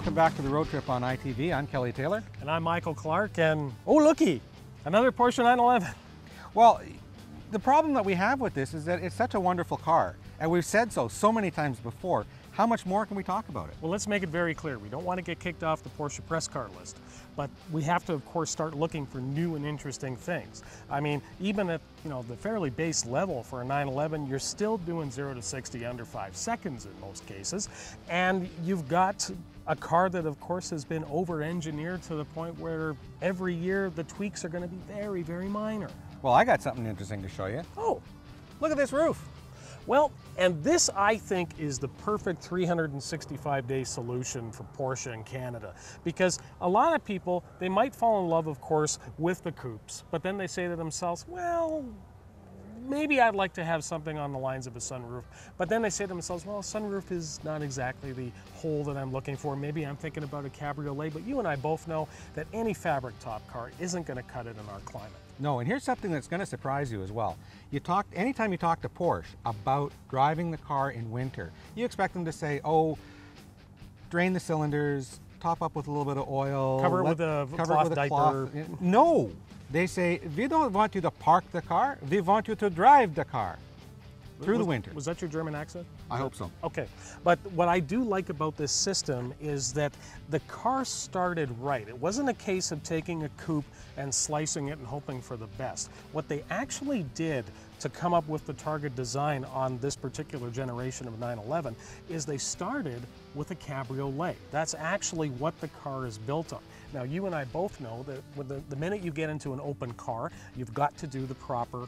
welcome back to the road trip on ITV. I'm Kelly Taylor. And I'm Michael Clark, and oh looky, another Porsche 911. Well, the problem that we have with this is that it's such a wonderful car, and we've said so many times before. How much more can we talk about it? Well, let's make it very clear. We don't want to get kicked off the Porsche press car list, but we have to, of course, start looking for new and interesting things. I mean, even at the fairly base level for a 911, you're still doing 0 to 60 under 5 seconds in most cases, and you've got a car that, of course, has been over-engineered to the point where every year the tweaks are going to be very, very minor. Well, I got something interesting to show you. Oh, look at this roof. Well, and this, I think, is the perfect 365-day solution for Porsche in Canada, because a lot of people, they might fall in love, of course, with the coupes, but then they say to themselves, well, maybe I'd like to have something on the lines of a sunroof. But then they say to themselves, well, a sunroof is not exactly the hole that I'm looking for. Maybe I'm thinking about a cabriolet, but you and I both know that any fabric top car isn't going to cut it in our climate. No, and here's something that's going to surprise you as well. Anytime you talk to Porsche about driving the car in winter, you expect them to say, oh, drain the cylinders, top up with a little bit of oil. Cover it with a cloth diaper. No, they say, we don't want you to park the car, we want you to drive the car through the winter. Was that your German accent? I hope so. Okay, but what I do like about this system is that the car started right. It wasn't a case of taking a coupe and slicing it and hoping for the best. What they actually did to come up with the Targa design on this particular generation of 911 is they started with a cabriolet. That's actually what the car is built on. Now, you and I both know that with the minute you get into an open car, you've got to do the proper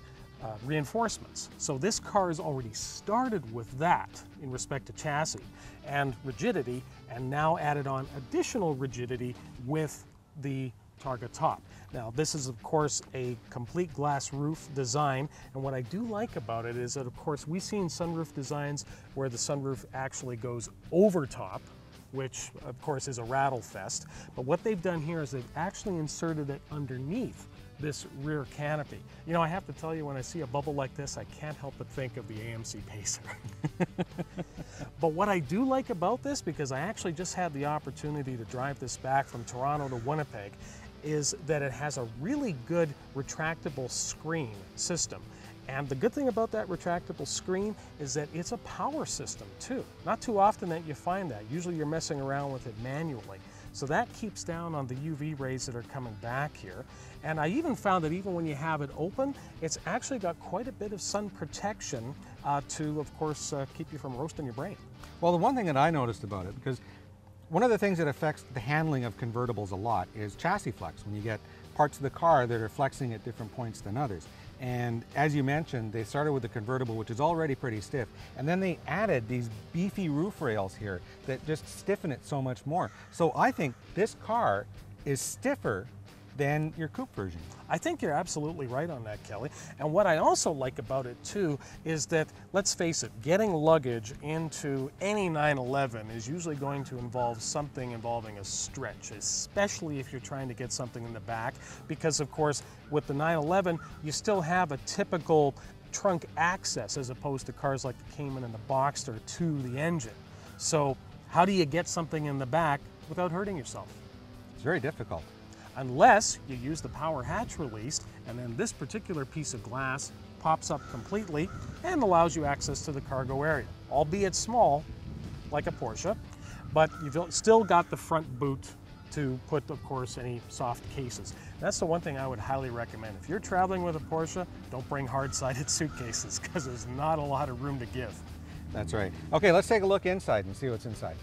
reinforcements. So this car is already started with that in respect to chassis and rigidity, and now added on additional rigidity with the Targa top. Now, this is, of course, a complete glass roof design, and what I do like about it is that, of course, we've seen sunroof designs where the sunroof actually goes over top, which, of course, is a rattle fest. But what they've done here is they've actually inserted it underneath this rear canopy. You know, I have to tell you, when I see a bubble like this, I can't help but think of the AMC Pacer. But what I do like about this, because I actually just had the opportunity to drive this back from Toronto to Winnipeg, is that it has a really good retractable screen system. And the good thing about that retractable screen is that it's a power system too. Not too often that you find that. Usually you're messing around with it manually. So that keeps down on the UV rays that are coming back here. And I even found that even when you have it open, it's actually got quite a bit of sun protection to, of course, keep you from roasting your brain. Well, the one thing that I noticed about it, because one of the things that affects the handling of convertibles a lot is chassis flex, when you get parts of the car that are flexing at different points than others. And as you mentioned, they started with the convertible, which is already pretty stiff, and then they added these beefy roof rails here that just stiffen it so much more. So I think this car is stiffer than your coupe version. I think you're absolutely right on that, Kelly. And what I also like about it too is that, let's face it, getting luggage into any 911 is usually going to involve something involving a stretch, especially if you're trying to get something in the back, because of course with the 911 you still have a typical trunk access as opposed to cars like the Cayman and the Boxster to the engine. So how do you get something in the back without hurting yourself? It's very difficult. Unless you use the power hatch release, and then this particular piece of glass pops up completely and allows you access to the cargo area, albeit small, like a Porsche, but you've still got the front boot to put, of course, any soft cases. That's the one thing I would highly recommend. If you're traveling with a Porsche, don't bring hard-sided suitcases, because there's not a lot of room to give. That's right. Okay, let's take a look inside and see what's inside.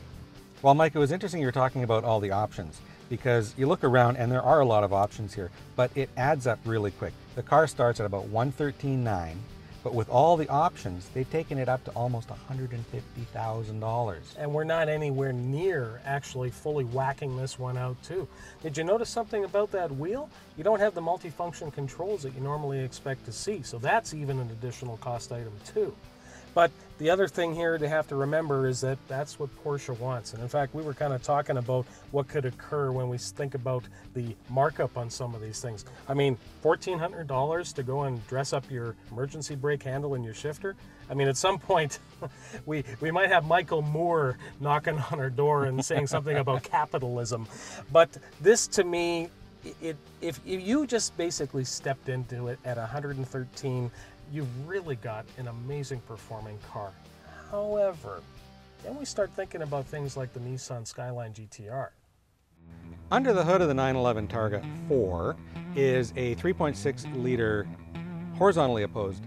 Well, Mike, it was interesting you were talking about all the options, because you look around and there are a lot of options here, but it adds up really quick. The car starts at about $113,900, but with all the options, they've taken it up to almost $150,000. And we're not anywhere near actually fully whacking this one out too. Did you notice something about that wheel? You don't have the multifunction controls that you normally expect to see, so that's even an additional cost item too. But The other thing here to have to remember is that that's what Porsche wants. And in fact, we were kind of talking about what could occur when we think about the markup on some of these things. I mean, $1,400 to go and dress up your emergency brake handle and your shifter. I mean, at some point, we might have Michael Moore knocking on our door and saying something about capitalism. But this, to me, if you just basically stepped into it at 113, you've really got an amazing performing car. However, then we start thinking about things like the Nissan Skyline GTR. Under the hood of the 911 Targa 4 is a 3.6 liter horizontally opposed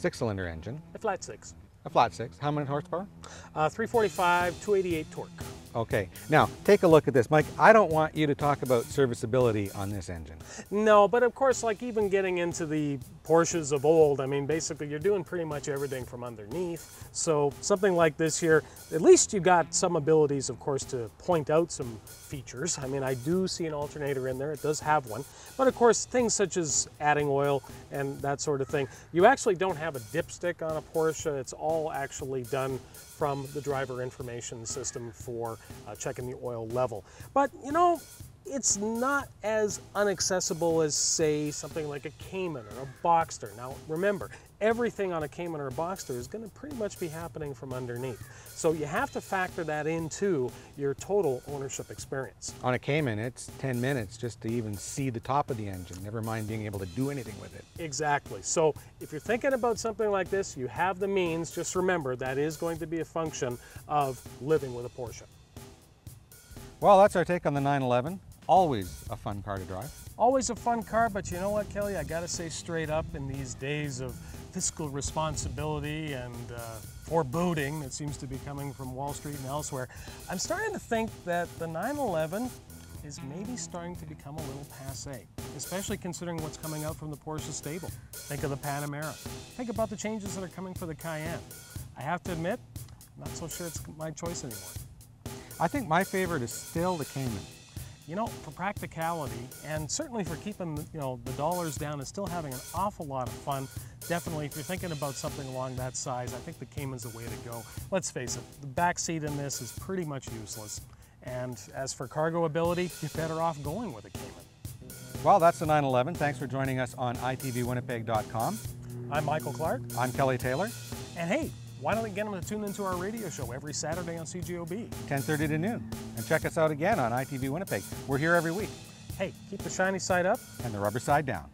6-cylinder engine. A flat six. A flat six. How many horsepower? 345, 288 torque. Okay, now take a look at this. Mike, I don't want you to talk about serviceability on this engine. No, but of course, like even getting into the Porsches of old, I mean, basically you're doing pretty much everything from underneath. So something like this here, at least you got some abilities, of course, to point out some features. I mean, I do see an alternator in there. It does have one. But of course, things such as adding oil and that sort of thing. You actually don't have a dipstick on a Porsche. It's all actually done from the driver information system for checking the oil level. But you know, it's not as unaccessible as, say, something like a Cayman or a Boxster. Now remember, everything on a Cayman or a Boxster is going to pretty much be happening from underneath. So you have to factor that into your total ownership experience. On a Cayman, it's 10 minutes just to even see the top of the engine, never mind being able to do anything with it. Exactly. So if you're thinking about something like this, you have the means. Just remember, that is going to be a function of living with a Porsche. Well, that's our take on the 911. Always a fun car to drive. Always a fun car, but you know what, Kelly? I gotta say straight up, in these days of fiscal responsibility and foreboding that seems to be coming from Wall Street and elsewhere, I'm starting to think that the 911 is maybe starting to become a little passé, especially considering what's coming out from the Porsche stable. Think of the Panamera. Think about the changes that are coming for the Cayenne. I have to admit, I'm not so sure it's my choice anymore. I think my favorite is still the Cayman. You know, for practicality and certainly for keeping, you know, the dollars down and still having an awful lot of fun, definitely if you're thinking about something along that size, I think the Cayman's the way to go. Let's face it, the back seat in this is pretty much useless. And as for cargo ability, you're better off going with a Cayman. Well, that's the 911. Thanks for joining us on itvwinnipeg.com. I'm Michael Clark. I'm Kelly Taylor. And hey, why don't we get them to tune into our radio show every Saturday on CGOB? 10:30 to noon. And check us out again on ITV Winnipeg. We're here every week. Hey, keep the shiny side up and the rubber side down.